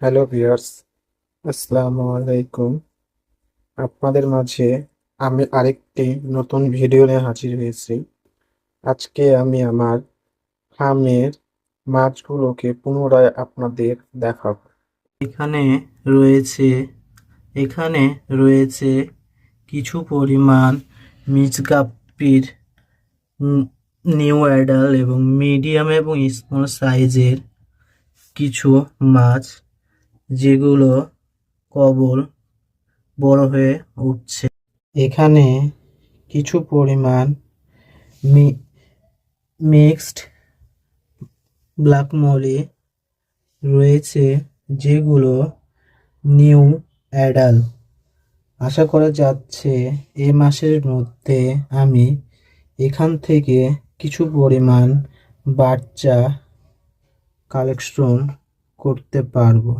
Hello viewers, আসসালামু আলাইকুম। আপনাদের মাঝে আমি আরেকটি নতুন ভিডিও নিয়ে হাজির হয়েছি। আজকে আমি আমার ফার্মের মাছগুলোকে পুনরায় আপনাদের দেখাবো। এখানে রয়েছে এখানে রয়েছে কিছু পরিমাণ মিজগাপ্পির নিউ অ্যাডাল এবং মিডিয়াম এবং স্মল সাইজের কিছু মাছ, যেগুলো কেবল বড় হয়ে উঠছে। এখানে কিছু পরিমাণ মিক্সড ব্ল্যাক মলি রয়েছে, যেগুলো নিউ অ্যাডাল। আশা করা যাচ্ছে এই মাসের মধ্যে আমি এখান থেকে কিছু পরিমাণ বাচ্চা কালেকশন করতে পারবো।